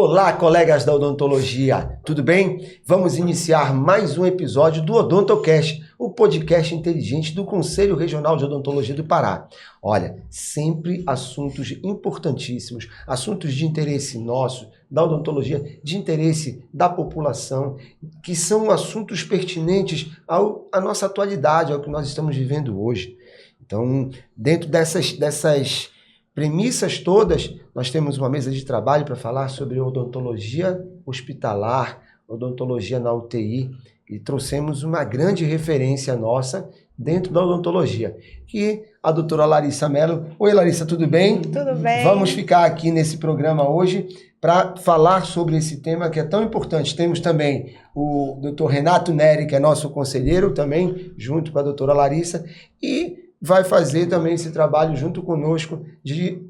Olá, colegas da odontologia, tudo bem? Vamos iniciar mais um episódio do OdontoCast, o podcast inteligente do Conselho Regional de Odontologia do Pará. Olha, sempre assuntos importantíssimos, assuntos de interesse nosso, da odontologia, de interesse da população, que são assuntos pertinentes à nossa atualidade, ao que nós estamos vivendo hoje. Então, dentro dessas premissas todas, nós temos uma mesa de trabalho para falar sobre odontologia hospitalar, odontologia na UTI, e trouxemos uma grande referência nossa dentro da odontologia, que a doutora Larissa Mello. Oi, Larissa, tudo bem? Tudo bem. Vamos ficar aqui nesse programa hoje para falar sobre esse tema que é tão importante. Temos também o doutor Renato Neri, que é nosso conselheiro também, junto com a doutora Larissa, e vai fazer também esse trabalho junto conosco de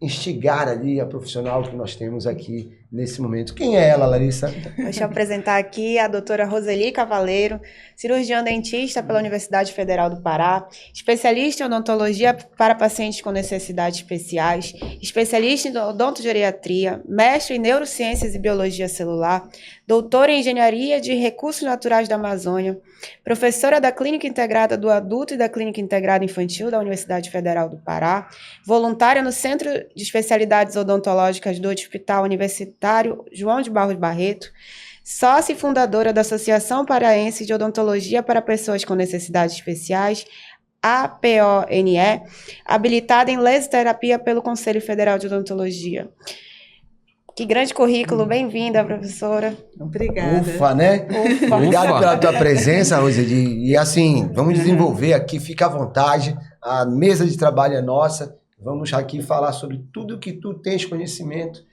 instigar ali a profissional que nós temos aqui nesse momento. Quem é ela, Larissa? Deixa eu apresentar aqui a doutora Roseli Cavaleiro, cirurgiã dentista pela Universidade Federal do Pará, especialista em odontologia para pacientes com necessidades especiais, especialista em odontogeriatria, mestre em neurociências e biologia celular, doutora em engenharia de recursos naturais da Amazônia, professora da Clínica Integrada do Adulto e da Clínica Integrada Infantil da Universidade Federal do Pará, voluntária no Centro de Especialidades Odontológicas do Hospital Universitário João de Barros Barreto, sócia e fundadora da Associação Paraense de Odontologia para Pessoas com Necessidades Especiais, APONE, habilitada em laserterapia pelo Conselho Federal de Odontologia. Que grande currículo, bem-vinda, professora. Obrigada. Ufa, né? Ufa. Obrigado pela tua presença, Roseli. E assim, vamos desenvolver aqui, fica à vontade, a mesa de trabalho é nossa, vamos aqui falar sobre tudo que tu tens conhecimento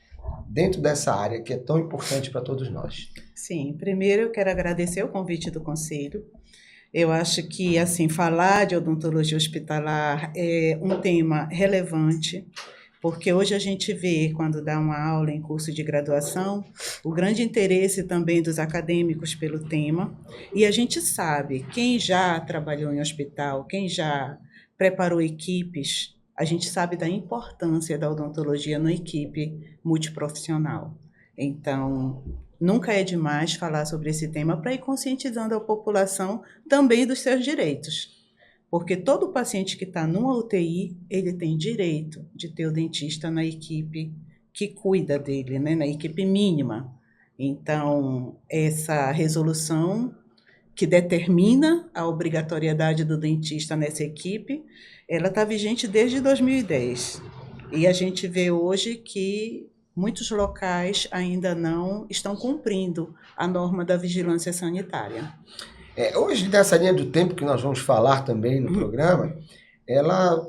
dentro dessa área que é tão importante para todos nós. Sim, primeiro eu quero agradecer o convite do Conselho. Eu acho que, assim, falar de odontologia hospitalar é um tema relevante, porque hoje a gente vê, quando dá uma aula em curso de graduação, o grande interesse também dos acadêmicos pelo tema, e a gente sabe, quem já trabalhou em hospital, quem já preparou equipes, a gente sabe da importância da odontologia na equipe multiprofissional. Então, nunca é demais falar sobre esse tema para ir conscientizando a população também dos seus direitos. Porque todo paciente que está numa UTI, ele tem direito de ter o dentista na equipe que cuida dele, né? Na equipe mínima. Então, essa resolução que determina a obrigatoriedade do dentista nessa equipe, ela está vigente desde 2010. E a gente vê hoje que muitos locais ainda não estão cumprindo a norma da vigilância sanitária. Hoje, nessa linha do tempo que nós vamos falar também no programa, ela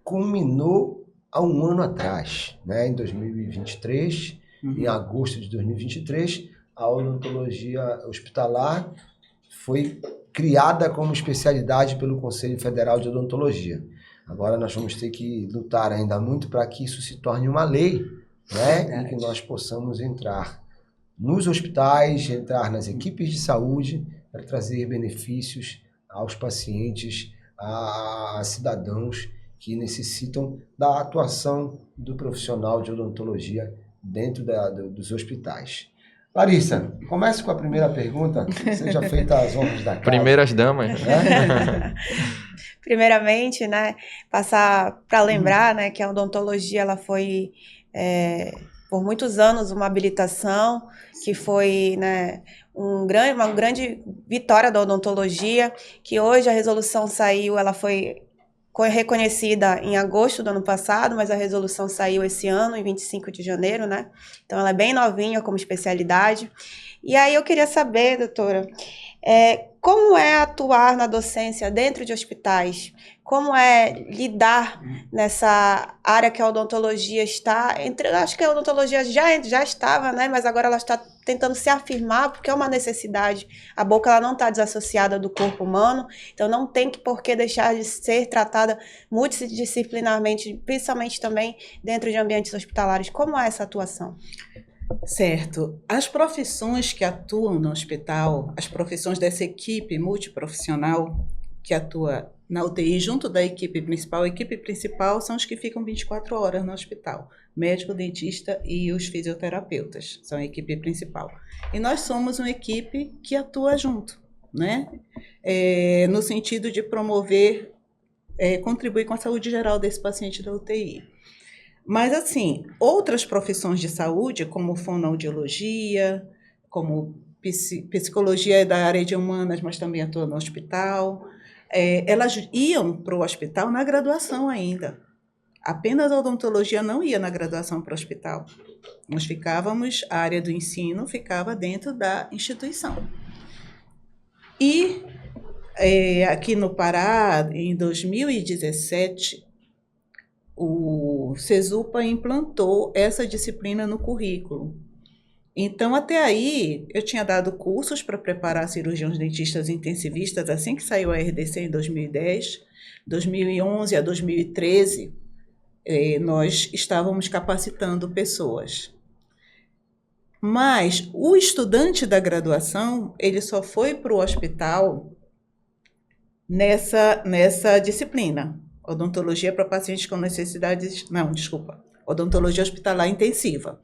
culminou há um ano atrás, né? Em 2023, em agosto de 2023, a odontologia hospitalar foi criada como especialidade pelo Conselho Federal de Odontologia. Agora nós vamos ter que lutar ainda muito para que isso se torne uma lei, né? E que nós possamos entrar nos hospitais, entrar nas equipes de saúde para trazer benefícios aos pacientes, a cidadãos que necessitam da atuação do profissional de odontologia dentro dos hospitais. Larissa, comece com a primeira pergunta, seja feita as honras da casa. Primeiras damas. Primeiramente, né, passar para lembrar, né, que a odontologia ela foi, por muitos anos, uma habilitação que foi, né, uma grande vitória da odontologia, que hoje a resolução saiu, ela foi reconhecida em agosto do ano passado, mas a resolução saiu esse ano, em 25 de janeiro, né? Então, ela é bem novinha como especialidade. E aí eu queria saber, doutora, como é atuar na docência dentro de hospitais? Como é lidar nessa área que a odontologia está? Acho que a odontologia já estava, né? Mas agora ela está tentando se afirmar, porque é uma necessidade. A boca ela não está desassociada do corpo humano, então não tem por que deixar de ser tratada multidisciplinarmente, principalmente também dentro de ambientes hospitalares. Como é essa atuação? Certo. As profissões que atuam no hospital, as profissões dessa equipe multiprofissional que atua na UTI junto da equipe principal. A equipe principal são os que ficam 24 horas no hospital. Médico, dentista e os fisioterapeutas são a equipe principal. E nós somos uma equipe que atua junto, né? No sentido de promover, contribuir com a saúde geral desse paciente da UTI. Mas, assim, outras profissões de saúde, como fonoaudiologia, como psicologia da área de humanas, mas também atua no hospital, elas iam para o hospital na graduação ainda. Apenas a odontologia não ia na graduação para o hospital. Nós ficávamos, a área do ensino ficava dentro da instituição. E aqui no Pará, em 2017, o SESUPA implantou essa disciplina no currículo. Então, até aí, eu tinha dado cursos para preparar cirurgiões dentistas intensivistas assim que saiu a RDC em 2010. 2011 a 2013, nós estávamos capacitando pessoas. Mas o estudante da graduação, ele só foi para o hospital nessa disciplina. Odontologia para pacientes com necessidades... Não, desculpa. Odontologia hospitalar intensiva.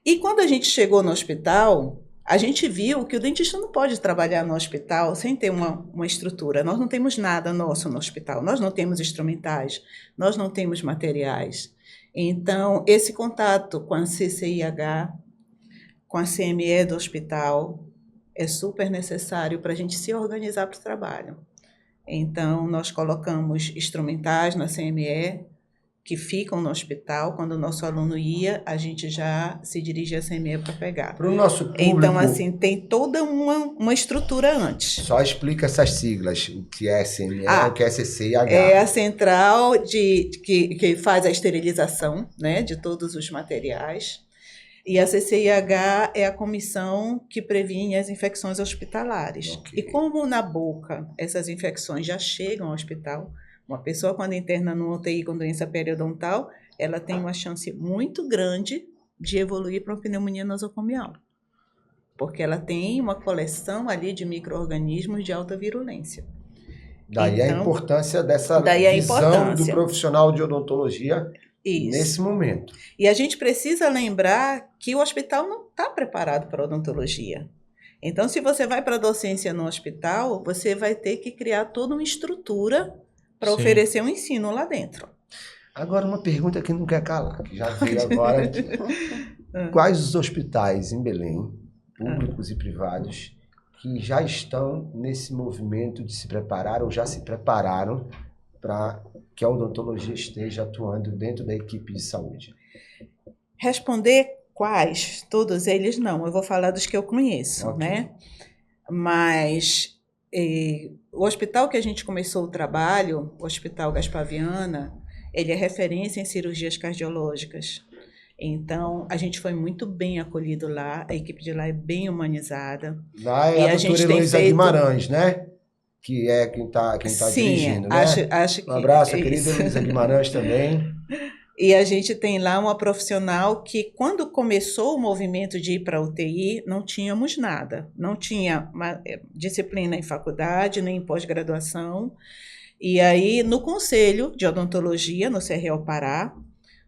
E quando a gente chegou no hospital, a gente viu que o dentista não pode trabalhar no hospital sem ter uma estrutura. Nós não temos nada nosso no hospital. Nós não temos instrumentais, nós não temos materiais. Então, esse contato com a CCIH, com a CME do hospital, é super necessário para a gente se organizar para o trabalho. Então, nós colocamos instrumentais na CME, que ficam no hospital. Quando o nosso aluno ia, a gente já se dirigia à CME para pegar. Para o nosso público... Então, assim, tem toda uma estrutura antes. Só explica essas siglas, o que é CME, o que é CCIH. É a central que faz a esterilização, né, de todos os materiais. E a CCIH é a comissão que previne as infecções hospitalares. Okay. E como na boca essas infecções já chegam ao hospital, uma pessoa quando interna no UTI com doença periodontal, ela tem uma chance muito grande de evoluir para uma pneumonia nosocomial, porque ela tem uma coleção ali de micro-organismos de alta virulência. Daí então, a importância dessa visão do profissional de odontologia. Isso. Nesse momento. E a gente precisa lembrar que o hospital não está preparado para a odontologia. Então, se você vai para a docência no hospital, você vai ter que criar toda uma estrutura para oferecer um ensino lá dentro. Agora, uma pergunta que não quer calar, que já veio agora. Quais os hospitais em Belém, públicos e privados, que já estão nesse movimento de se preparar ou já se prepararam para que a odontologia esteja atuando dentro da equipe de saúde? Responder quais, todos eles não. Eu vou falar dos que eu conheço, okay, né? Mas o hospital que a gente começou o trabalho, o Hospital Gaspar Viana, ele é referência em cirurgias cardiológicas. Então, a gente foi muito bem acolhido lá, a equipe de lá é bem humanizada. Lá é a doutora Heloísa Guimarães, né? Que é quem tá dirigindo, né? Acho que... Um abraço, querida Heloísa Guimarães também. E a gente tem lá uma profissional que, quando começou o movimento de ir para a UTI, não tínhamos nada. Não tinha uma disciplina em faculdade, nem em pós-graduação. E aí, no Conselho de Odontologia, no CRO Pará,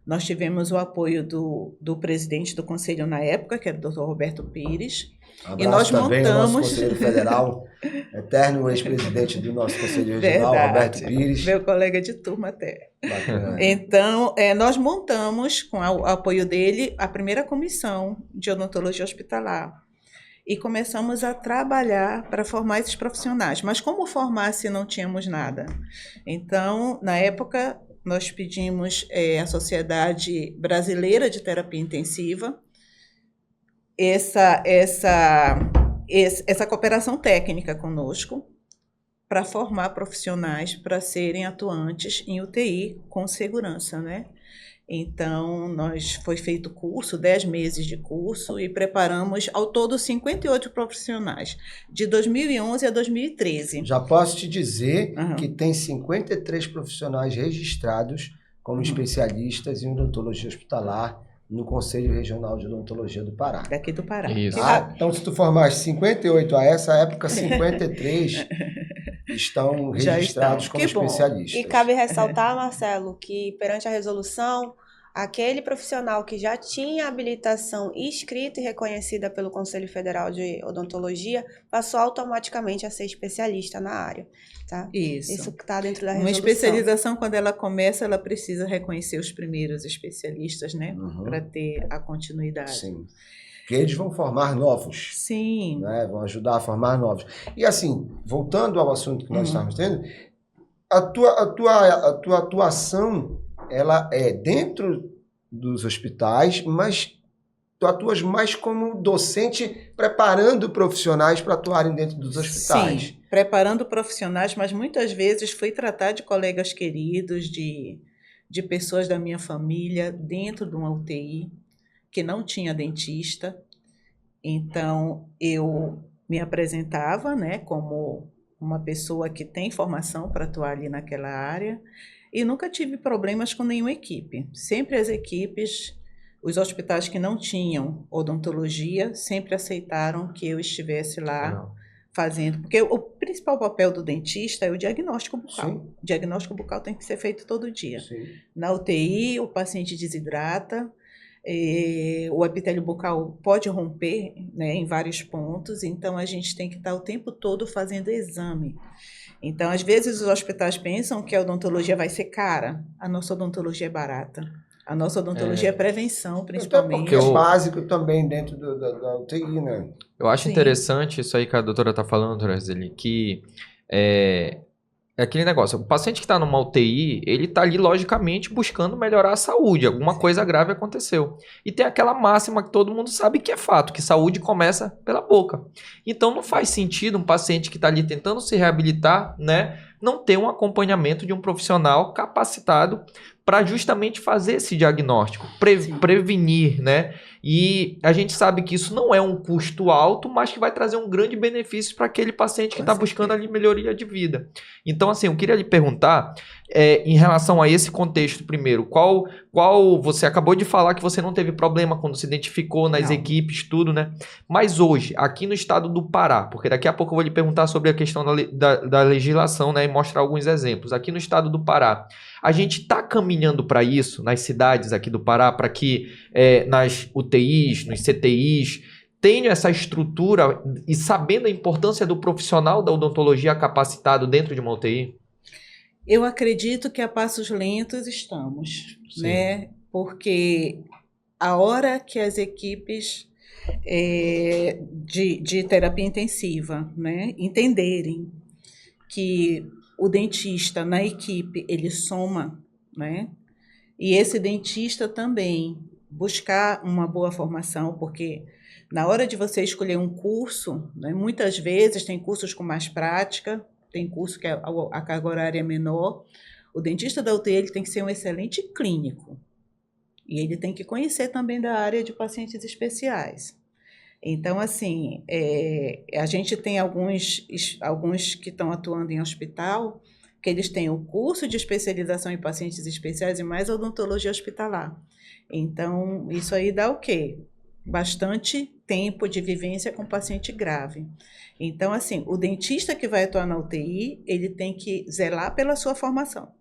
nós tivemos o apoio do presidente do Conselho na época, que era o Dr. Roberto Pires. Abraço e nós também montamos... nosso Conselho Federal, eterno ex-presidente do nosso Conselho Regional, verdade, Roberto Pires. Meu colega de turma até. Bacana. Então, nós montamos, com o apoio dele, a primeira comissão de odontologia hospitalar. E começamos a trabalhar para formar esses profissionais. Mas como formar se não tínhamos nada? Então, na época, nós pedimos à Sociedade Brasileira de Terapia Intensiva essa cooperação técnica conosco para formar profissionais para serem atuantes em UTI com segurança, né? Então, foi feito curso, 10 meses de curso, e preparamos ao todo 58 profissionais, de 2011 a 2013. Já posso te dizer que tem 53 profissionais registrados como especialistas em odontologia hospitalar no Conselho Regional de Odontologia do Pará. Daqui do Pará. Isso. Então, se tu formaste 58 a essa época, 53 estão Já registrados estão. como Que bom. especialistas. E cabe ressaltar, Marcelo, que perante a resolução, aquele profissional que já tinha habilitação escrita e reconhecida pelo Conselho Federal de Odontologia passou automaticamente a ser especialista na área, tá? Isso que está dentro da Uma resolução. especialização, quando ela começa, ela precisa reconhecer os primeiros especialistas, né? Para ter a continuidade. Sim. Porque eles vão formar novos. Sim. Né? Vão ajudar a formar novos. E assim, voltando ao assunto que nós estávamos tendo, a tua atuação, ela é dentro dos hospitais, mas tu atuas mais como docente, preparando profissionais para atuarem dentro dos hospitais. Sim, preparando profissionais, mas muitas vezes fui tratar de colegas queridos, de pessoas da minha família dentro de uma UTI, que não tinha dentista. Então, eu me apresentava, né, como uma pessoa que tem formação para atuar ali naquela área e nunca tive problemas com nenhuma equipe. Sempre as equipes, os hospitais que não tinham odontologia, sempre aceitaram que eu estivesse lá fazendo. Porque o principal papel do dentista é o diagnóstico bucal. Sim. O diagnóstico bucal tem que ser feito todo dia. Sim. Na UTI, o paciente desidrata, o epitélio bucal pode romper, né, em vários pontos, então a gente tem que estar o tempo todo fazendo exame. Então, às vezes, os hospitais pensam que a odontologia vai ser cara. A nossa odontologia é barata. A nossa odontologia é prevenção, principalmente. Porque é básico também dentro da UTI, né? Eu acho Sim. interessante isso aí que a doutora está falando, Roseli, que é aquele negócio, o paciente que está numa UTI, ele está ali, logicamente, buscando melhorar a saúde. Alguma coisa grave aconteceu. E tem aquela máxima que todo mundo sabe que é fato, que saúde começa pela boca. Então, não faz sentido um paciente que está ali tentando se reabilitar, né, não ter um acompanhamento de um profissional capacitado para justamente fazer esse diagnóstico, prevenir, né? E a gente sabe que isso não é um custo alto, mas que vai trazer um grande benefício para aquele paciente que está buscando ali melhoria de vida. Então, assim, eu queria lhe perguntar, em relação a esse contexto, primeiro, qual você acabou de falar que você não teve problema quando se identificou nas equipes, tudo, né? Mas hoje, aqui no estado do Pará, porque daqui a pouco eu vou lhe perguntar sobre a questão da legislação, né, e mostrar alguns exemplos. Aqui no estado do Pará, a gente está caminhando para isso, nas cidades aqui do Pará, para que nas UTIs, nos CTIs, tenham essa estrutura e sabendo a importância do profissional da odontologia capacitado dentro de uma UTI? Eu acredito que a passos lentos estamos, né? Porque a hora que as equipes de terapia intensiva, né, entenderem que o dentista na equipe, ele soma, né? E esse dentista também buscar uma boa formação, porque na hora de você escolher um curso, né, muitas vezes tem cursos com mais prática, tem curso que a carga horária é menor. O dentista da UTI ele tem que ser um excelente clínico. E ele tem que conhecer também da área de pacientes especiais. Então, assim, a gente tem alguns que estão atuando em hospital, que eles têm o curso de especialização em pacientes especiais e mais odontologia hospitalar. Então, isso aí dá o quê? Bastante tempo de vivência com paciente grave. Então, assim, o dentista que vai atuar na UTI, ele tem que zelar pela sua formação,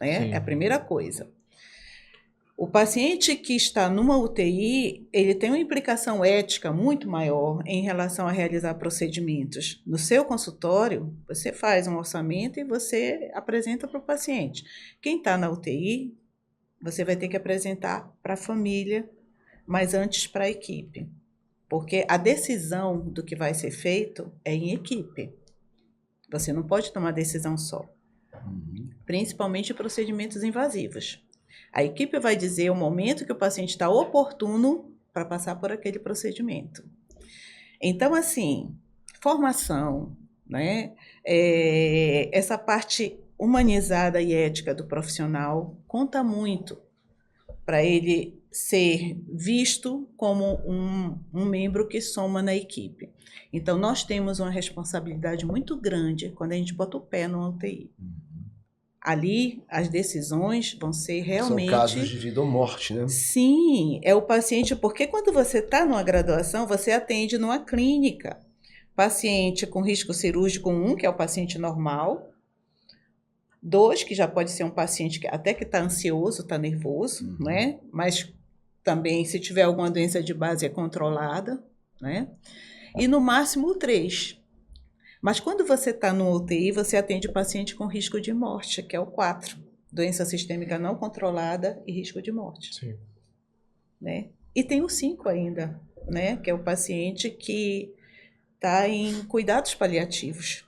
né? É a primeira coisa. O paciente que está numa UTI, ele tem uma implicação ética muito maior em relação a realizar procedimentos. No seu consultório, você faz um orçamento e você apresenta para o paciente. Quem está na UTI, você vai ter que apresentar para a família, mas antes para a equipe. Porque a decisão do que vai ser feito é em equipe. Você não pode tomar decisão só. Principalmente procedimentos invasivos. A equipe vai dizer o momento que o paciente está oportuno para passar por aquele procedimento. Então, assim, formação, né? Essa parte humanizada e ética do profissional conta muito para ele ser visto como um membro que soma na equipe. Então, nós temos uma responsabilidade muito grande quando a gente bota o pé no UTI. Ali, as decisões vão ser realmente... São casos de vida ou morte, né? Sim, é o paciente... Porque quando você está numa graduação, você atende numa clínica. paciente com risco cirúrgico 1, que é o paciente normal, 2, que já pode ser um paciente que até que está ansioso, está nervoso, né? Mas também, se tiver alguma doença de base, é controlada, né? E no máximo 3. Mas quando você está no UTI, você atende o paciente com risco de morte, que é o 4. Doença sistêmica não controlada e risco de morte. Sim. Né? E tem o 5 ainda, né? Que é o paciente que está em cuidados paliativos.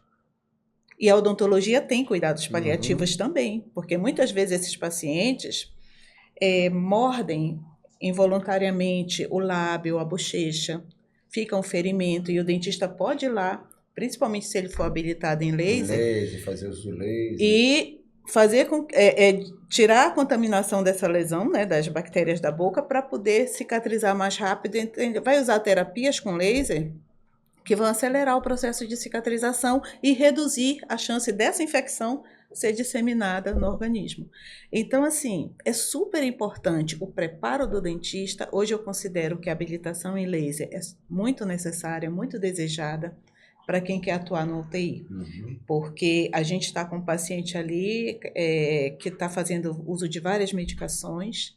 E a odontologia tem cuidados paliativos também, porque muitas vezes esses pacientes mordem involuntariamente o lábio, a bochecha, fica um ferimento e o dentista pode ir lá, principalmente se ele for habilitado em laser, fazer uso do laser. E fazer tirar a contaminação dessa lesão, né, das bactérias da boca, para poder cicatrizar mais rápido. Vai usar terapias com laser que vão acelerar o processo de cicatrização e reduzir a chance dessa infecção ser disseminada no organismo. Então, assim, é super importante o preparo do dentista. Hoje eu considero que a habilitação em laser é muito necessária, muito desejada para quem quer atuar no UTI. Porque a gente está com um paciente ali que está fazendo uso de várias medicações,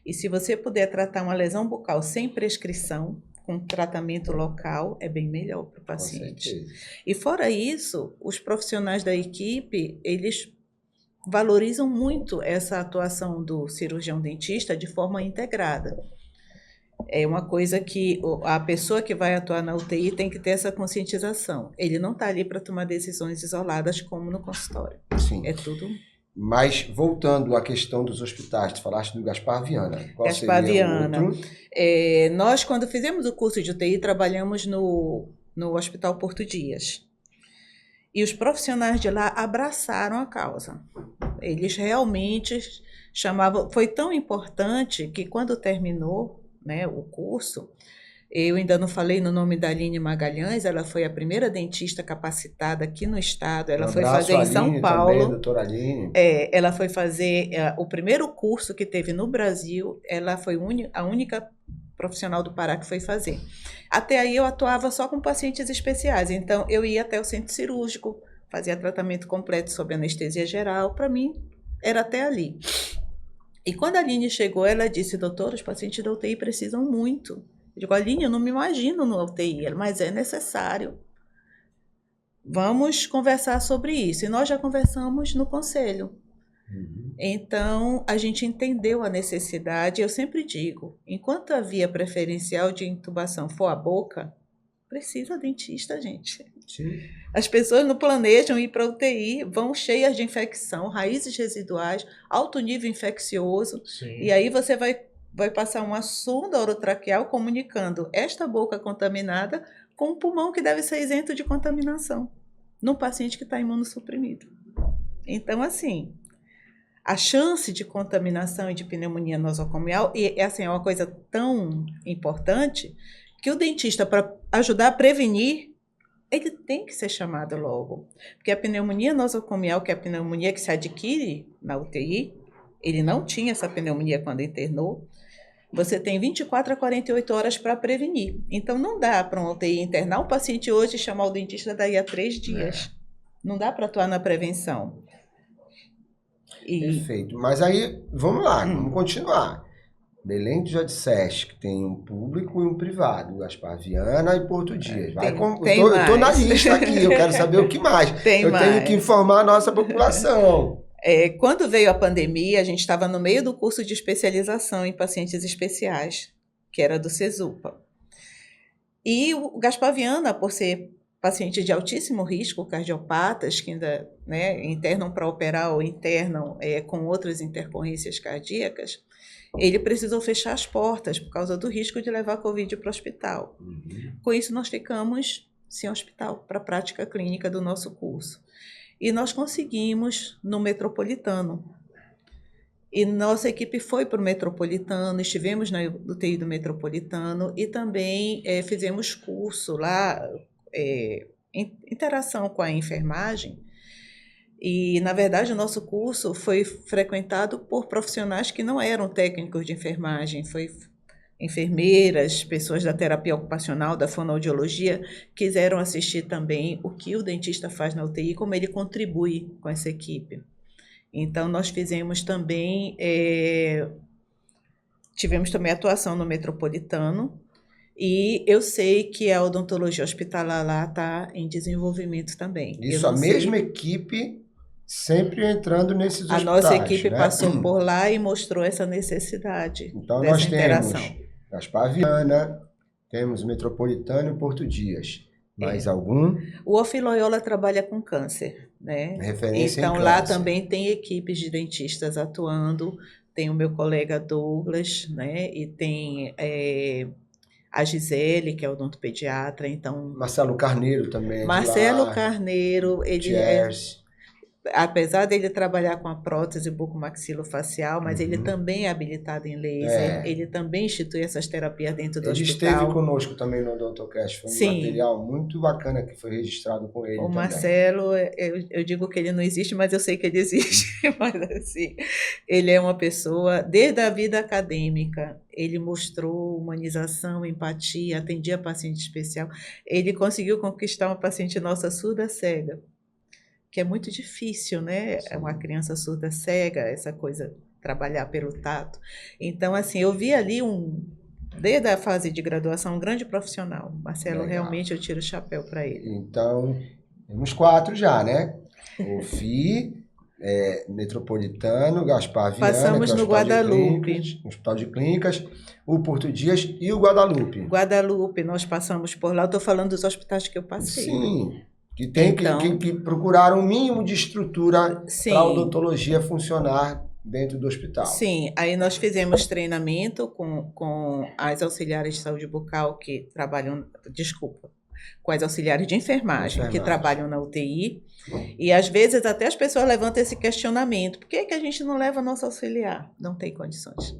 e se você puder tratar uma lesão bucal sem prescrição, com tratamento local, é bem melhor para o paciente. E fora isso, os profissionais da equipe, eles valorizam muito essa atuação do cirurgião dentista de forma integrada. É uma coisa que a pessoa que vai atuar na UTI tem que ter essa conscientização. Ele não está ali para tomar decisões isoladas como no consultório. Sim. É tudo... Mas, voltando à questão dos hospitais, tu falaste do Gaspar Viana. Qual Gaspar seria Viana. o outro? Nós, quando fizemos o curso de UTI, trabalhamos no Hospital Porto Dias. E os profissionais de lá abraçaram a causa. Eles realmente chamavam... Foi tão importante que, quando terminou, né, o curso, eu ainda não falei no nome da Aline Magalhães, ela foi a primeira dentista capacitada aqui no estado, ela foi fazer em São Paulo. Também, doutora Aline. Ela foi fazer o primeiro curso que teve no Brasil, ela foi a única profissional do Pará que foi fazer. Até aí eu atuava só com pacientes especiais, então eu ia até o centro cirúrgico, fazia tratamento completo sob anestesia geral, para mim era até ali. E quando a Aline chegou, ela disse: doutora, os pacientes da UTI precisam muito. Eu digo: Aline, eu não me imagino no UTI, mas é necessário. Vamos conversar sobre isso. E nós já conversamos no conselho. Então, a gente entendeu a necessidade. Eu sempre digo, enquanto a via preferencial de intubação for a boca, precisa dentista, gente. Sim. As pessoas não planejam ir para a UTI, vão cheias de infecção, raízes residuais, alto nível infeccioso. Sim. E aí você vai passar uma sonda orotraqueal comunicando esta boca contaminada com um pulmão que deve ser isento de contaminação, num paciente que está imunossuprimido. Então, assim, a chance de contaminação e de pneumonia nosocomial é uma coisa tão importante que o dentista, para ajudar a prevenir, ele tem que ser chamado logo. Porque a pneumonia nosocomial, que é a pneumonia que se adquire na UTI, ele não tinha essa pneumonia quando internou, você tem 24 a 48 horas para prevenir. Então, não dá para uma UTI internar um paciente hoje e chamar o dentista daí a 3 dias. Não dá para atuar na prevenção. Perfeito. Mas aí, vamos lá, vamos continuar. Belém, tu já disseste que tem um público e um privado, Gaspar Viana e Porto Dias. Eu tô na lista aqui, eu quero saber o que mais. Tenho que informar a nossa população. Quando veio a pandemia, a gente estava no meio do curso de especialização em pacientes especiais, que era do CESUPA. E o Gaspar Viana, por ser paciente de altíssimo risco, cardiopatas, que ainda internam para operar ou internam com outras intercorrências cardíacas, ele precisou fechar as portas por causa do risco de levar Covid para o hospital. Com isso, nós ficamos sem hospital para a prática clínica do nosso curso. E nós conseguimos no Metropolitano. E nossa equipe foi para o Metropolitano, estivemos na UTI do Metropolitano e também fizemos curso lá, interação com a enfermagem. E, na verdade, o nosso curso foi frequentado por profissionais que não eram técnicos de enfermagem, foi enfermeiras, pessoas da terapia ocupacional, da fonoaudiologia, quiseram assistir também o que o dentista faz na UTI, como ele contribui com essa equipe. Então, nós fizemos também, tivemos também atuação no Metropolitano, e eu sei que a odontologia hospitalar lá está em desenvolvimento também. Isso, a mesma equipe sempre entrando nesses A hospitais, nossa equipe né? passou por lá e mostrou essa necessidade Então, dessa nós interação. temos Gaspar Viana, temos Metropolitano e Porto Dias. Mais algum? O UF Loyola trabalha com câncer, né? Referência Então, em lá câncer. também tem equipes de dentistas atuando. Tem o meu colega Douglas, né? E tem a Gisele, que é odontopediatra. Então, Marcelo Carneiro também é de Marcelo lá. Carneiro, ele apesar dele trabalhar com a prótese bucomaxilofacial, mas ele também é habilitado em laser, ele também institui essas terapias dentro do hospital. Ele esteve conosco também no Odontocast, foi um material muito bacana que foi registrado com ele também. Marcelo, eu digo que ele não existe, mas eu sei que ele existe. Mas assim, ele é uma pessoa, desde a vida acadêmica, ele mostrou humanização, empatia, atendia paciente especial. Ele conseguiu conquistar uma paciente nossa surda-cega, que é muito difícil, né? É uma criança surda-cega, essa coisa, trabalhar pelo tato. Então, assim, eu vi ali desde a fase de graduação, um grande profissional. Marcelo, realmente, eu tiro o chapéu para ele. Então, temos 4 já, né? O FI, Metropolitano, Gaspar Viana, Passamos no Guadalupe. Hospital de Clínicas, o Porto Dias e o Guadalupe. Guadalupe, nós passamos por lá. Eu estou falando dos hospitais que eu passei. Sim. Que tem que procurar um mínimo de estrutura para a odontologia funcionar dentro do hospital. Sim, aí nós fizemos treinamento com as auxiliares de saúde bucal que trabalham, com as auxiliares de enfermagem que trabalham na UTI. E às vezes até as pessoas levantam esse questionamento: por que é que a gente não leva nosso auxiliar? Não tem condições.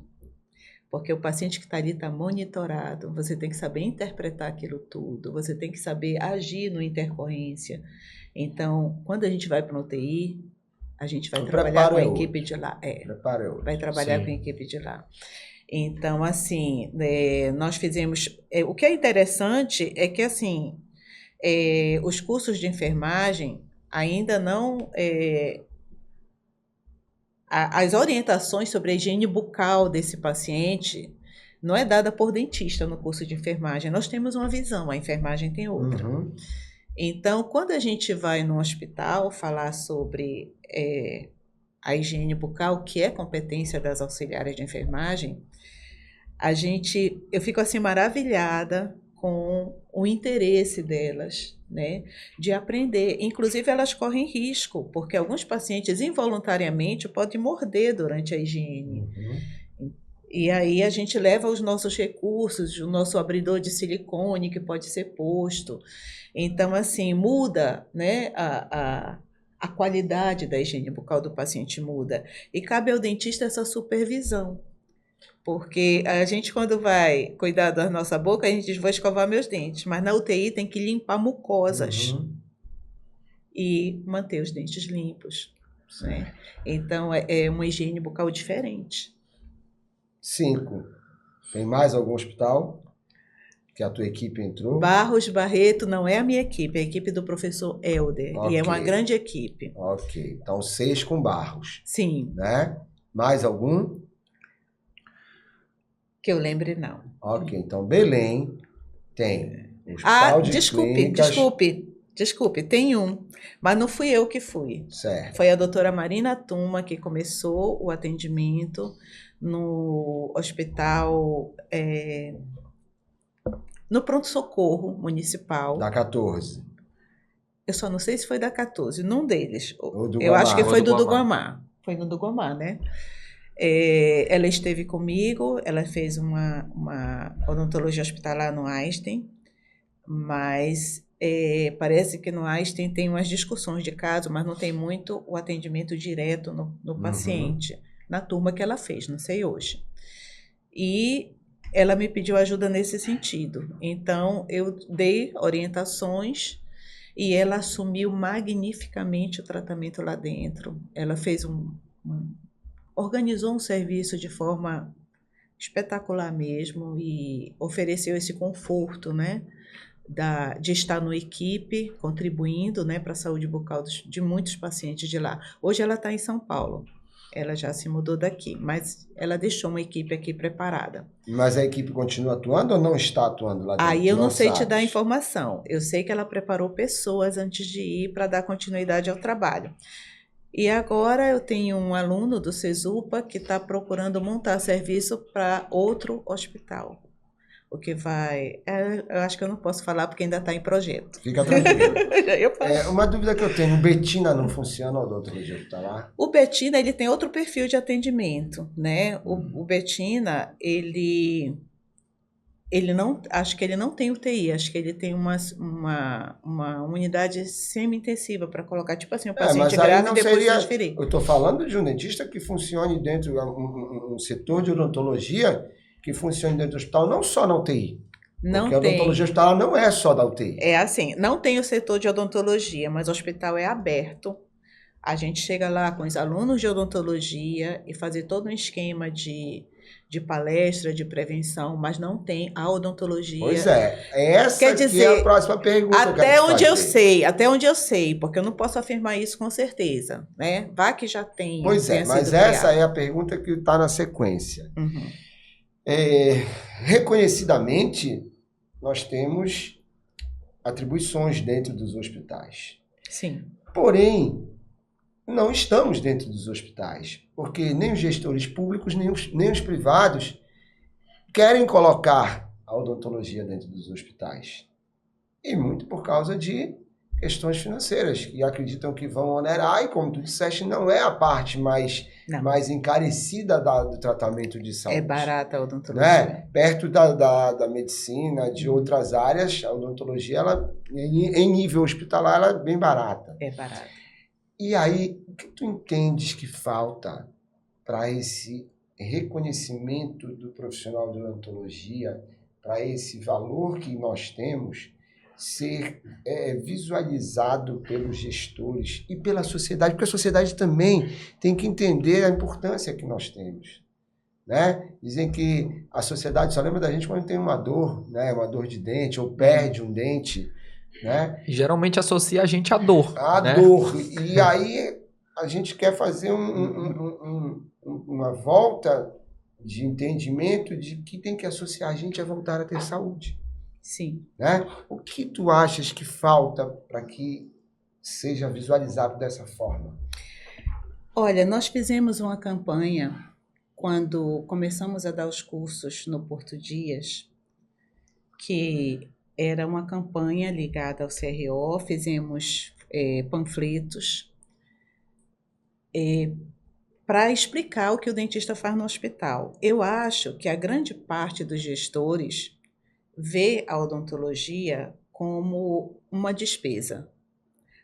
Porque o paciente que está ali está monitorado, você tem que saber interpretar aquilo tudo, você tem que saber agir no intercorrência. Então, quando a gente vai para uma UTI, a gente vai trabalhar com a equipe de lá. Vai trabalhar com a equipe de lá. Então, assim, nós fizemos... o que é interessante é que, assim, os cursos de enfermagem ainda não... as orientações sobre a higiene bucal desse paciente não é dada por dentista no curso de enfermagem. Nós temos uma visão, a enfermagem tem outra. Então, quando a gente vai no hospital falar sobre a higiene bucal, que é competência das auxiliares de enfermagem, eu fico assim maravilhada com o interesse delas, né, de aprender. Inclusive, elas correm risco, porque alguns pacientes involuntariamente podem morder durante a higiene. E aí a gente leva os nossos recursos, o nosso abridor de silicone que pode ser posto. Então, assim, muda, né, a qualidade da higiene bucal do paciente muda. E cabe ao dentista essa supervisão. Porque a gente, quando vai cuidar da nossa boca, a gente diz, vou escovar meus dentes. Mas na UTI tem que limpar mucosas e manter os dentes limpos. Né? Então, é uma higiene bucal diferente. 5. Tem mais algum hospital que a tua equipe entrou? Barros Barreto não é a minha equipe, é a equipe do professor Helder. E é uma grande equipe. Ok. Então, 6 com Barros. Sim. Né? Mais algum? Que eu lembre, não. Ok, então Belém tem hospital de clínicas... Desculpe, tem um, mas não fui eu que fui. Certo. Foi a doutora Marina Tuma que começou o atendimento no hospital, no pronto-socorro municipal. Da 14. Eu só não sei se foi da 14, num deles. Eu acho que foi do Guamá. Foi no do Guamá, né? Ela esteve comigo, ela fez uma odontologia hospitalar no Einstein, mas parece que no Einstein tem umas discussões de caso, mas não tem muito o atendimento direto no paciente, na turma que ela fez, não sei hoje. E ela me pediu ajuda nesse sentido. Então, eu dei orientações e ela assumiu magnificamente o tratamento lá dentro. Ela fez organizou um serviço de forma espetacular mesmo e ofereceu esse conforto, né, de estar numa equipe, contribuindo, né, para a saúde bucal de muitos pacientes de lá. Hoje ela está em São Paulo, ela já se mudou daqui, mas ela deixou uma equipe aqui preparada. Mas a equipe continua atuando ou não está atuando lá dentro? Aí eu não sei te sabes? dar informação. Eu sei que ela preparou pessoas antes de ir para dar continuidade ao trabalho. E agora eu tenho um aluno do Cesupa que está procurando montar serviço para outro hospital. O que vai... eu acho que eu não posso falar porque ainda está em projeto. Fica tranquilo. Eu falo. Uma dúvida que eu tenho, o Betina não funciona, o odontologia hospitalar? O Betina, ele tem outro perfil de atendimento, né? O Betina, ele não, acho que ele não tem UTI, acho que ele tem uma unidade semi-intensiva para colocar, tipo assim, o paciente grave e depois transferir. Eu estou falando de um dentista que funcione dentro de um setor de odontologia que funcione dentro do hospital, não só na UTI. Não porque a odontologia hospitalar não é só da UTI. É assim, não tem o setor de odontologia, mas o hospital é aberto. A gente chega lá com os alunos de odontologia e fazer todo um esquema de palestra, de prevenção, mas não tem a odontologia. Pois é, essa é a próxima pergunta. Até onde eu sei, porque eu não posso afirmar isso com certeza, né? Vá que já tem. Pois é, mas essa é a pergunta que está na sequência. Uhum. Reconhecidamente, nós temos atribuições dentro dos hospitais. Sim. Porém, não estamos dentro dos hospitais, porque nem os gestores públicos, nem os privados querem colocar a odontologia dentro dos hospitais. E muito por causa de questões financeiras, que acreditam que vão onerar, e como tu disseste, não é a parte mais encarecida do tratamento de saúde. É barata a odontologia. Né? Perto da medicina, de outras áreas, a odontologia, ela, em nível hospitalar, ela é bem barata. É barata. E aí, o que tu entendes que falta para esse reconhecimento do profissional de odontologia, para esse valor que nós temos, ser visualizado pelos gestores e pela sociedade, porque a sociedade também tem que entender a importância que nós temos. Né? Dizem que a sociedade só lembra da gente quando tem uma dor, né? Uma dor de dente, ou perde um dente. Né? Geralmente associa a gente à dor. Dor. E aí a gente quer fazer uma volta de entendimento de que tem que associar a gente a voltar a ter saúde. Sim. Né? O que tu achas que falta para que seja visualizado dessa forma? Olha, nós fizemos uma campanha quando começamos a dar os cursos no Porto Dias, que era uma campanha ligada ao CRO, fizemos panfletos para explicar o que o dentista faz no hospital. Eu acho que a grande parte dos gestores vê a odontologia como uma despesa,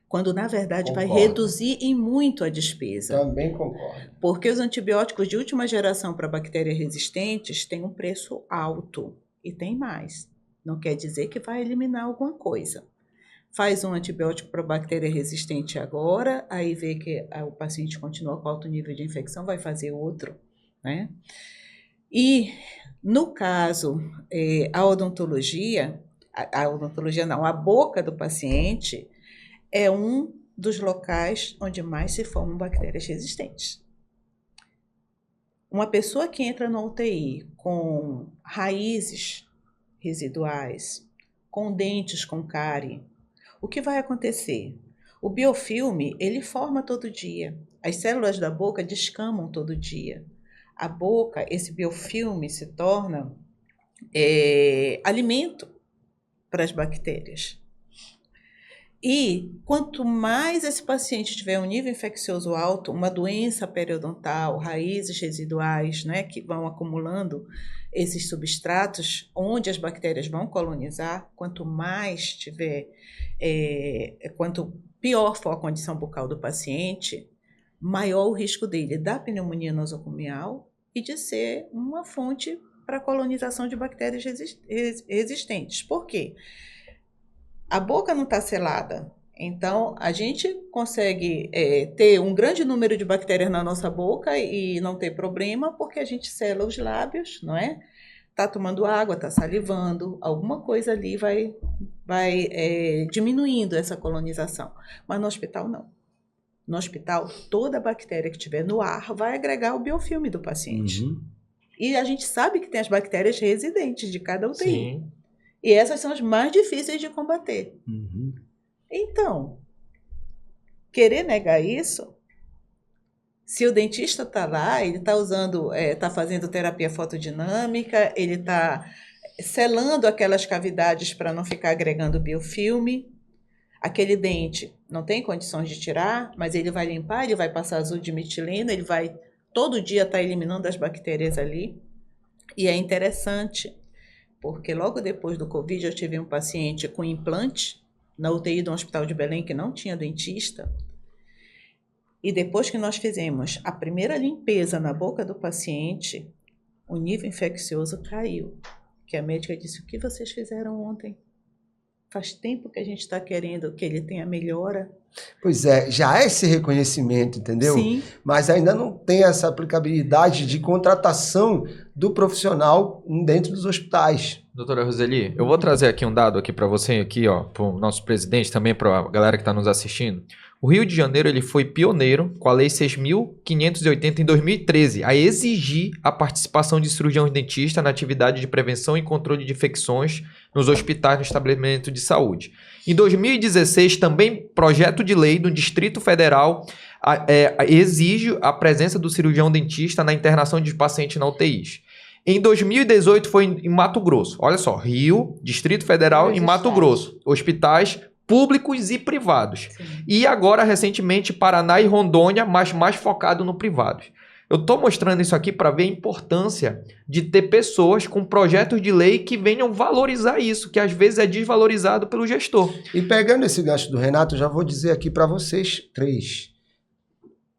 quando na verdade Concordo. vai reduzir em muito a despesa. Também concordo. Porque os antibióticos de última geração para bactérias resistentes têm um preço alto e tem mais. Não quer dizer que vai eliminar alguma coisa. Faz um antibiótico para bactéria resistente agora, aí vê que o paciente continua com alto nível de infecção, vai fazer outro, né? E, no caso, a odontologia não, a boca do paciente é um dos locais onde mais se formam bactérias resistentes. Uma pessoa que entra na UTI com raízes residuais, com dentes com cárie, o que vai acontecer? O biofilme, ele forma todo dia. As células da boca descamam todo dia. A boca, esse biofilme se torna alimento para as bactérias. E quanto mais esse paciente tiver um nível infeccioso alto, uma doença periodontal, raízes residuais, né, que vão acumulando esses substratos, onde as bactérias vão colonizar, quanto mais tiver, quanto pior for a condição bucal do paciente, maior o risco dele da pneumonia nosocomial e de ser uma fonte para a colonização de bactérias resistentes. Por quê? A boca não está selada Então, a gente consegue ter um grande número de bactérias na nossa boca e não ter problema, porque a gente sela os lábios, não é? Está tomando água, está salivando, alguma coisa ali vai diminuindo essa colonização. Mas no hospital, não. No hospital, toda bactéria que tiver no ar vai agregar o biofilme do paciente. Uhum. E a gente sabe que tem as bactérias residentes de cada UTI. Sim. E essas são as mais difíceis de combater. Uhum. Então, querer negar isso, se o dentista está lá, ele está usando, está fazendo terapia fotodinâmica, ele está selando aquelas cavidades para não ficar agregando biofilme. Aquele dente não tem condições de tirar, mas ele vai limpar, ele vai passar azul de metileno, ele vai todo dia estar eliminando as bactérias ali. E é interessante, porque logo depois do Covid eu tive um paciente com implante na UTI do Hospital de Belém que não tinha dentista. E depois que nós fizemos a primeira limpeza na boca do paciente, o nível infeccioso caiu. Que a médica disse: o que vocês fizeram ontem? Faz tempo que a gente está querendo que ele tenha melhora. Pois é, já é esse reconhecimento, entendeu? Sim. Mas ainda não tem essa aplicabilidade de contratação do profissional dentro dos hospitais. Doutora Roseli, eu vou trazer aqui um dado aqui para você, aqui, ó, para o nosso presidente, também para a galera que está nos assistindo. O Rio de Janeiro ele foi pioneiro com a Lei 6.580 em 2013 a exigir a participação de cirurgiões dentistas na atividade de prevenção e controle de infecções nos hospitais no estabelecimento de saúde. Em 2016, também projeto de lei do Distrito Federal exige a presença do cirurgião dentista na internação de pacientes na UTIs. Em 2018 foi em Mato Grosso. Olha só, Rio, Distrito Federal e Mato Grosso. Hospitais públicos e privados. Sim. E agora, recentemente, Paraná e Rondônia, mas mais focado no privado. Eu estou mostrando isso aqui para ver a importância de ter pessoas com projetos de lei que venham valorizar isso, que às vezes é desvalorizado pelo gestor. E pegando esse gancho do Renato, eu já vou dizer aqui para vocês três.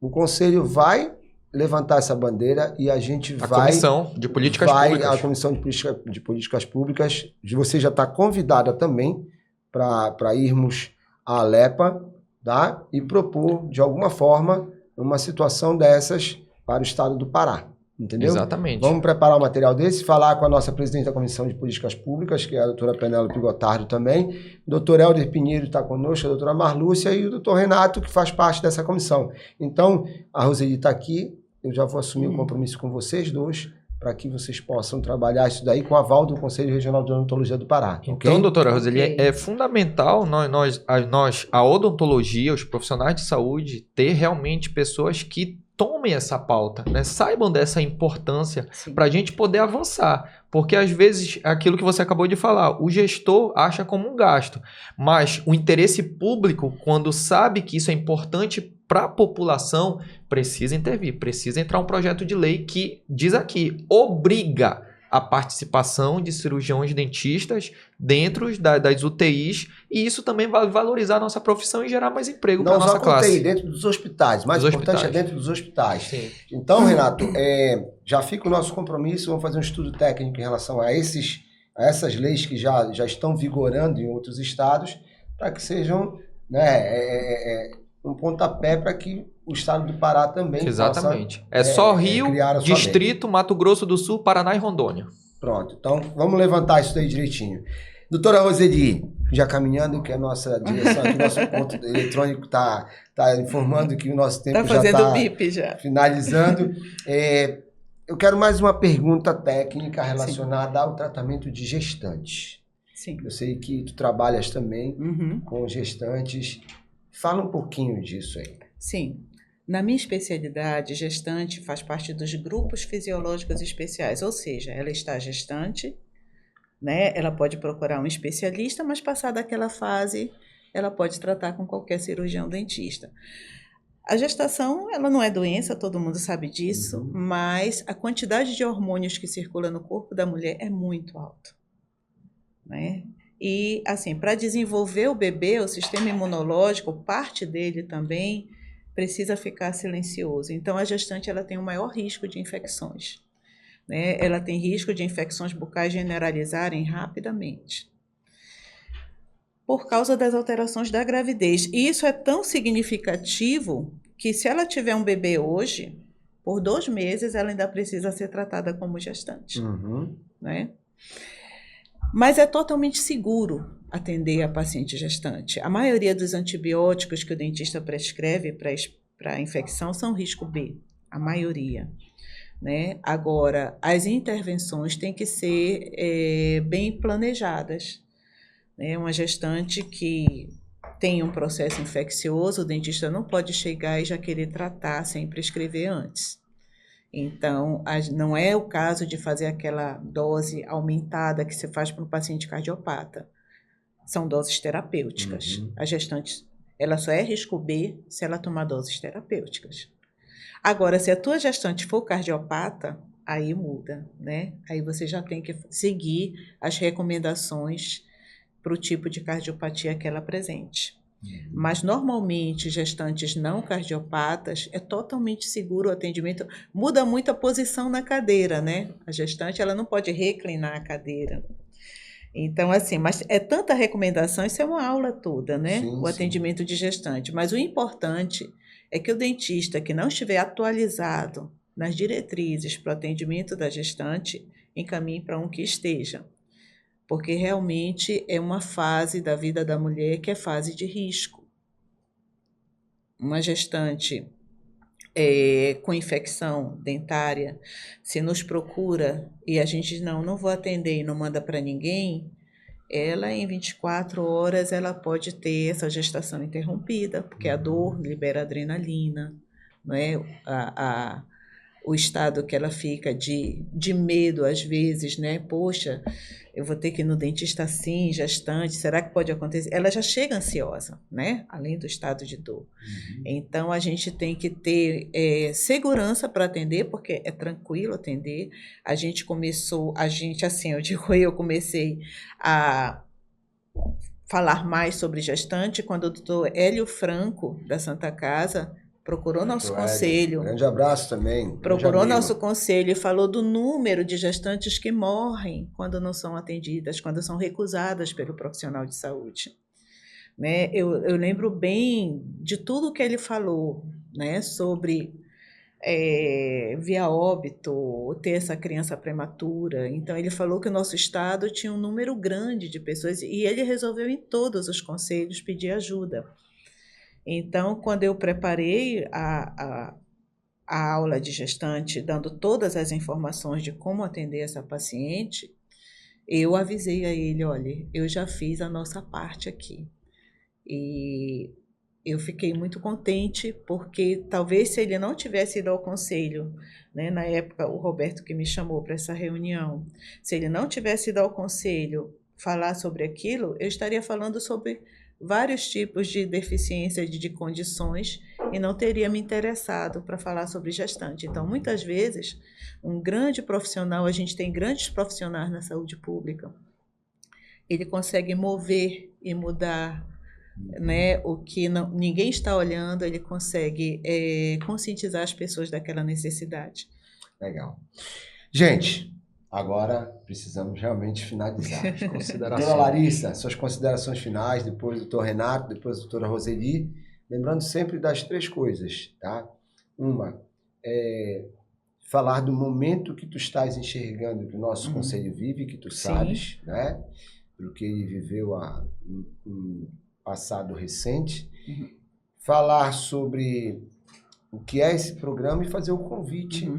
O Conselho vai levantar essa bandeira e a gente A vai... Comissão de Políticas Públicas. A Comissão de Políticas Públicas, você já está convidada também para irmos à Alepa, tá? E propor, de alguma forma, uma situação dessas para o estado do Pará, entendeu? Exatamente. Vamos preparar um material desse, falar com a nossa presidente da Comissão de Políticas Públicas, que é a doutora Penélope Gotardo também, o doutor Helder Pinheiro está conosco, a doutora Marlúcia e o doutor Renato, que faz parte dessa comissão. Então, a Roseli está aqui, eu já vou assumir o compromisso com vocês dois, para que vocês possam trabalhar isso daí com o aval do Conselho Regional de Odontologia do Pará. Então, okay? doutora Roseli, Ok. é fundamental a odontologia, os profissionais de saúde, ter realmente pessoas que tomem essa pauta, né? Saibam dessa importância Sim. para a gente poder avançar. Porque, às vezes, aquilo que você acabou de falar, o gestor acha como um gasto, mas o interesse público, quando sabe que isso é importante para a população, precisa intervir, precisa entrar um projeto de lei que diz aqui, obriga a participação de cirurgiões dentistas dentro das UTIs, e isso também vai valorizar a nossa profissão e gerar mais emprego para a Não nossa só com classe. UTI, dentro dos hospitais. Mais Dos importante hospitais. é dentro dos hospitais. Sim. Então, Renato, já fica o nosso compromisso, vamos fazer um estudo técnico em relação a essas leis que já estão vigorando em outros estados, para que sejam, né, um pontapé para que o estado do Pará também Exatamente. possa... É só Rio, criar a sua Distrito, Mato Grosso do Sul, Paraná e Rondônia. Pronto, então vamos levantar isso daí direitinho. Doutora Roseli, já caminhando, que a nossa direção aqui, nosso ponto eletrônico está informando que o nosso tempo Está já fazendo está bip já. finalizando. Eu quero mais uma pergunta técnica relacionada ao tratamento de gestantes. Sim. Eu sei que tu trabalhas também Uhum. com gestantes. Fala um pouquinho disso aí. Sim. Na minha especialidade, gestante faz parte dos grupos fisiológicos especiais, ou seja, ela está gestante, né? Ela pode procurar um especialista, mas passada aquela fase, ela pode tratar com qualquer cirurgião dentista. A gestação, ela não é doença, todo mundo sabe disso, mas a quantidade de hormônios que circula no corpo da mulher é muito alta, né? E, assim, para desenvolver o bebê, o sistema imunológico, parte dele também precisa ficar silencioso. Então, a gestante ela tem um maior risco de infecções, né? Ela tem risco de infecções bucais generalizarem rapidamente. por causa das alterações da gravidez. E isso é tão significativo que se ela tiver um bebê hoje, por 2 meses ela ainda precisa ser tratada como gestante, né? Mas é totalmente seguro atender a paciente gestante. A maioria dos antibióticos que o dentista prescreve para infecção são risco B, a maioria, né? Agora, as intervenções têm que ser bem planejadas, né? Uma gestante que tem um processo infeccioso, o dentista não pode chegar e já querer tratar sem prescrever antes. Então, não é o caso de fazer aquela dose aumentada que se faz para um paciente cardiopata. São doses terapêuticas. A gestante, ela só é risco B se ela tomar doses terapêuticas. Agora, se a tua gestante for cardiopata, aí muda, né? Aí você já tem que seguir as recomendações para o tipo de cardiopatia que ela apresente. Mas, normalmente, gestantes não cardiopatas, é totalmente seguro o atendimento. Muda muito a posição na cadeira, né? A gestante, ela não pode reclinar a cadeira. Então, assim, mas é tanta recomendação, isso é uma aula toda, né? Sim, o atendimento de gestante. Mas o importante é que o dentista que não estiver atualizado nas diretrizes para o atendimento da gestante, encaminhe para um que esteja. Porque realmente é uma fase da vida da mulher que é fase de risco. Uma gestante com infecção dentária, se nos procura e a gente diz, não vou atender e não manda para ninguém, ela em 24 horas ela pode ter essa gestação interrompida, porque a dor libera adrenalina, não é? O estado que ela fica de medo às vezes, né? Poxa, eu vou ter que ir no dentista assim, gestante, será que pode acontecer? Ela já chega ansiosa, né? Além do estado de dor. Então, a gente tem que ter segurança para atender, porque é tranquilo atender. Eu comecei a falar mais sobre gestante quando o doutor Hélio Franco, da Santa Casa, procurou nosso conselho. Grande abraço também. Procurou nosso conselho e falou do número de gestantes que morrem quando não são atendidas, quando são recusadas pelo profissional de saúde. Né? Eu lembro bem de tudo que ele falou, né? Sobre via óbito, ter essa criança prematura. Então, ele falou que o nosso estado tinha um número grande de pessoas e ele resolveu em todos os conselhos pedir ajuda. Então, quando eu preparei a aula de gestante, dando todas as informações de como atender essa paciente, eu avisei a ele, olha, eu já fiz a nossa parte aqui. E eu fiquei muito contente, porque talvez se ele não tivesse ido ao conselho, né, na época o Roberto que me chamou para essa reunião, se ele não tivesse ido ao conselho falar sobre aquilo, eu estaria falando sobre vários tipos de deficiência de condições e não teria me interessado para falar sobre gestante. Então, muitas vezes, um grande profissional, a gente tem grandes profissionais na saúde pública, ele consegue mover e mudar, né, o que ninguém está olhando, ele consegue conscientizar as pessoas daquela necessidade. Legal. Gente, agora precisamos realmente finalizar. Doutora Larissa, suas considerações finais, depois o doutor Renato, depois a doutora Roseli. Lembrando sempre das 3 coisas, tá? Uma, falar do momento que tu estás enxergando, que o nosso conselho vive, que tu sabes, né? Porque ele viveu um passado recente. Falar sobre o que é esse programa e fazer o convite,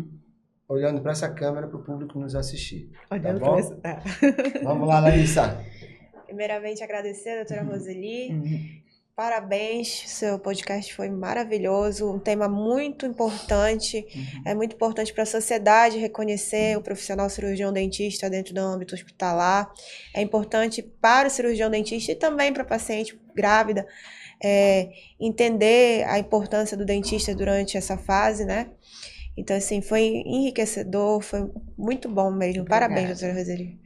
olhando para essa câmera, para o público nos assistir. Tá bom? Vamos lá, Larissa. Primeiramente, agradecer a doutora Roseli. Parabéns, seu podcast foi maravilhoso, um tema muito importante. É muito importante para a sociedade reconhecer o profissional cirurgião dentista dentro do âmbito hospitalar. É importante para o cirurgião dentista e também para a paciente grávida entender a importância do dentista durante essa fase, né? Então, assim, foi enriquecedor, foi muito bom mesmo. Obrigada. Parabéns, doutora Roseli.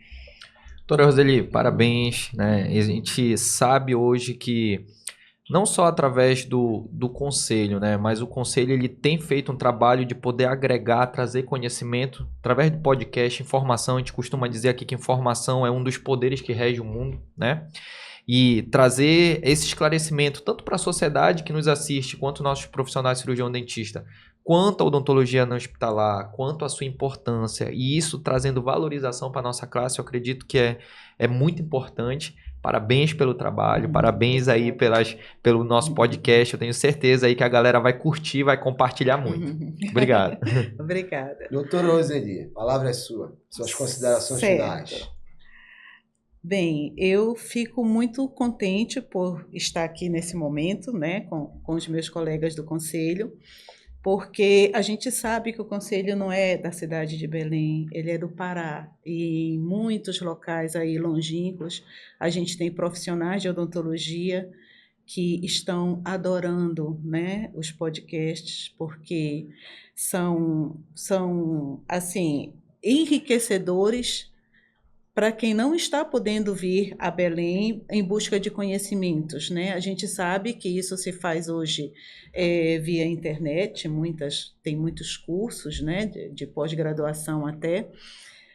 Doutora Roseli, parabéns, né? A gente sabe hoje que não só através do conselho, né? Mas o conselho ele tem feito um trabalho de poder agregar, trazer conhecimento através do podcast, informação. A gente costuma dizer aqui que informação é um dos poderes que rege o mundo, né? E trazer esse esclarecimento tanto para a sociedade que nos assiste, quanto nossos profissionais cirurgião-dentista, quanto a odontologia não hospitalar, quanto a sua importância, e isso trazendo valorização para a nossa classe, eu acredito que é muito importante. Parabéns pelo trabalho, parabéns aí pelo nosso podcast. Eu tenho certeza aí que a galera vai curtir, vai compartilhar muito. Obrigado. Obrigada. Doutora Roseli, a palavra é sua. Suas considerações finais. Bem, eu fico muito contente por estar aqui nesse momento, né, com os meus colegas do Conselho, porque a gente sabe que o Conselho não é da cidade de Belém, ele é do Pará, e em muitos locais aí longínquos a gente tem profissionais de odontologia que estão adorando, né, os podcasts, porque são assim, enriquecedores para quem não está podendo vir a Belém em busca de conhecimentos, né? A gente sabe que isso se faz hoje via internet, tem muitos cursos, né, de pós-graduação até,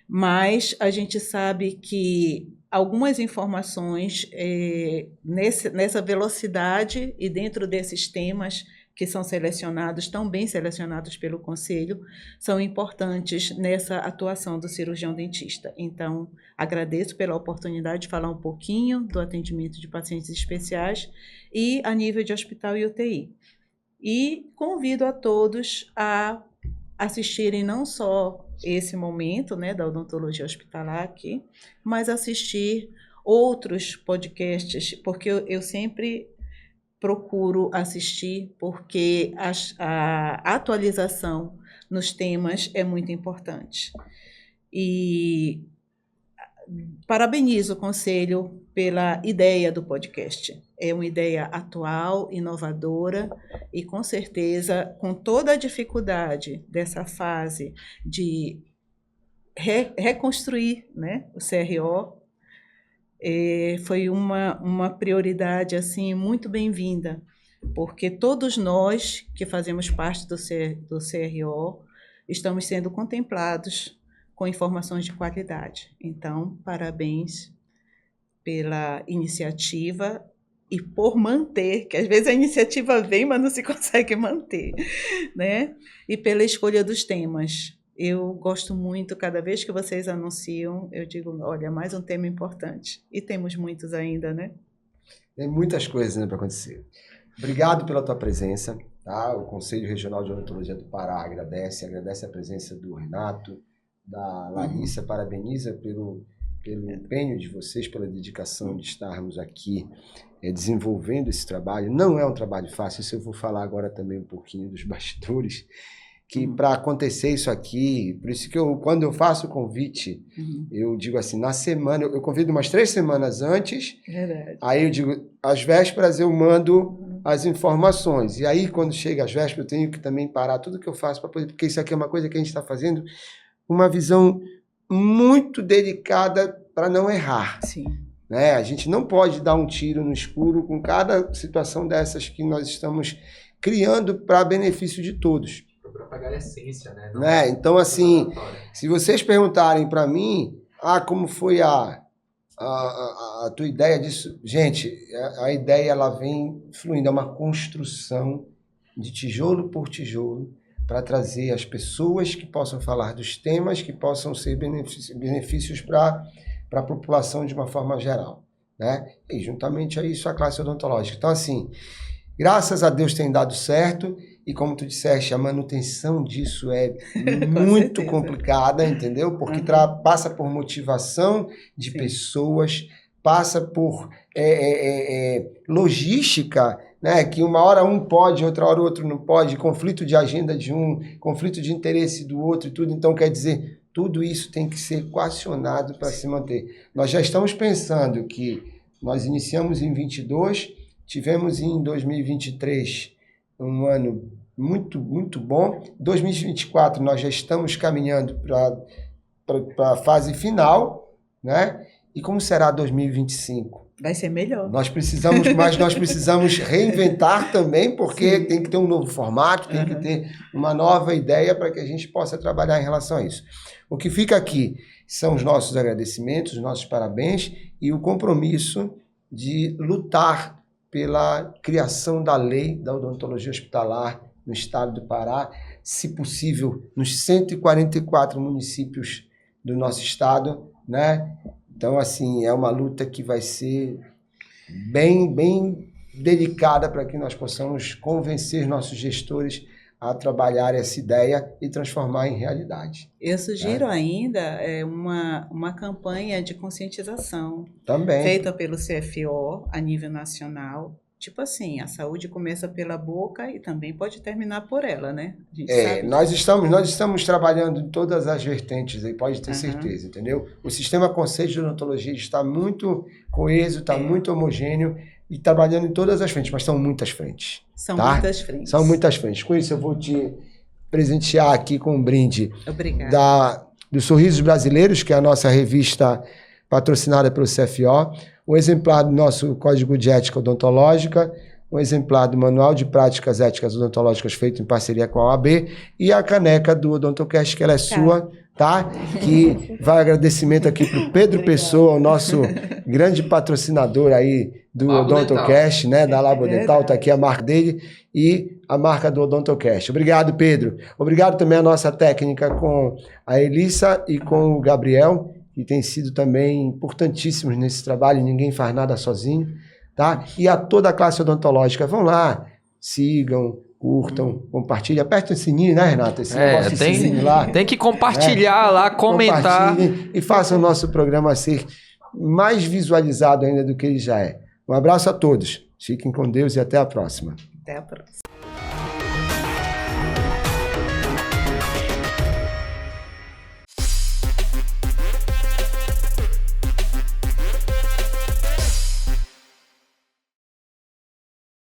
mas a gente sabe que algumas informações nessa velocidade e dentro desses temas que são selecionados, tão bem selecionados pelo Conselho, são importantes nessa atuação do cirurgião-dentista. Então, agradeço pela oportunidade de falar um pouquinho do atendimento de pacientes especiais e a nível de hospital e UTI. E convido a todos a assistirem não só esse momento, né, da odontologia hospitalar aqui, mas assistir outros podcasts, porque eu sempre procuro assistir, porque a atualização nos temas é muito importante. E parabenizo o Conselho pela ideia do podcast. É uma ideia atual, inovadora e, com certeza, com toda a dificuldade dessa fase de reconstruir, né, o CRO, foi uma prioridade assim, muito bem-vinda, porque todos nós que fazemos parte do CRO estamos sendo contemplados com informações de qualidade. Então, parabéns pela iniciativa e por manter, que às vezes a iniciativa vem, mas não se consegue manter, né? E pela escolha dos temas. Eu gosto muito, cada vez que vocês anunciam, eu digo, olha, mais um tema importante. E temos muitos ainda, né? Tem muitas coisas, né, para acontecer. Obrigado pela tua presença. Tá? O Conselho Regional de Odontologia do Pará agradece a presença do Renato, da Larissa, parabeniza pelo empenho de vocês, pela dedicação de estarmos aqui desenvolvendo esse trabalho. Não é um trabalho fácil, isso eu vou falar agora também um pouquinho dos bastidores, que para acontecer isso aqui, por isso que quando eu faço o convite, eu digo assim, na semana, eu convido umas 3 semanas antes, Verdade. Aí eu digo, às vésperas eu mando as informações, e aí quando chega às vésperas eu tenho que também parar tudo que eu faço, porque isso aqui é uma coisa que a gente está fazendo, uma visão muito delicada para não errar. Sim. Né? A gente não pode dar um tiro no escuro com cada situação dessas que nós estamos criando para benefício de todos. Para pegar a essência, né? Né? Então, assim, se vocês perguntarem para mim, como foi a tua ideia disso? Gente, a ideia ela vem fluindo, é uma construção de tijolo por tijolo para trazer as pessoas que possam falar dos temas, que possam ser benefícios para a população de uma forma geral. Né? E, juntamente a isso, a classe odontológica. Então, assim, graças a Deus tem dado certo. E como tu disseste, a manutenção disso é muito complicada, entendeu? Porque passa por motivação de pessoas, passa por logística, né? Que uma hora um pode, outra hora o outro não pode, conflito de agenda de um, conflito de interesse do outro e tudo. Então, quer dizer, tudo isso tem que ser equacionado para se manter. Nós já estamos pensando que nós iniciamos em 22, tivemos em 2023 um ano muito, muito bom. 2024 nós já estamos caminhando para a fase final, né? E como será 2025? Vai ser melhor. Nós precisamos reinventar também, porque tem que ter um novo formato, tem que ter uma nova ideia para que a gente possa trabalhar em relação a isso. O que fica aqui são os nossos agradecimentos, os nossos parabéns e o compromisso de lutar pela criação da lei da odontologia hospitalar no estado do Pará, se possível, nos 144 municípios do nosso estado, né? Então, assim, é uma luta que vai ser bem delicada para que nós possamos convencer nossos gestores a trabalhar essa ideia e transformar em realidade. Eu sugiro ainda uma campanha de conscientização Também. feita pelo CFO a nível nacional. Tipo assim, a saúde começa pela boca e também pode terminar por ela, né? A gente sabe. Nós estamos trabalhando em todas as vertentes, aí pode ter certeza, entendeu? O sistema conceito de odontologia está muito coeso, está muito homogêneo e trabalhando em todas as frentes, mas são muitas frentes. São tá? muitas frentes. São muitas frentes. Com isso, eu vou te presentear aqui com um brinde do Sorrisos Brasileiros, que é a nossa revista patrocinada pelo CFO, um exemplar do nosso Código de Ética Odontológica, um exemplar do Manual de Práticas Éticas Odontológicas feito em parceria com a OAB e a caneca do Odontocast, que ela é sua, tá? Que vai agradecimento aqui para o Pedro Pessoa, o nosso grande patrocinador aí do Odontocast, né? Da Labo Dental, tá aqui a marca dele e a marca do Odontocast. Obrigado, Pedro. Obrigado também à nossa técnica com a Elissa e com o Gabriel, que tem sido também importantíssimos nesse trabalho, ninguém faz nada sozinho, tá? E a toda a classe odontológica, vão lá, sigam, curtam, compartilhem, apertem o sininho, né, Renata? Esse negócio de sininho lá. Tem que compartilhar lá, comentar. E façam o nosso programa ser mais visualizado ainda do que ele já é. Um abraço a todos, fiquem com Deus e até a próxima. Até a próxima.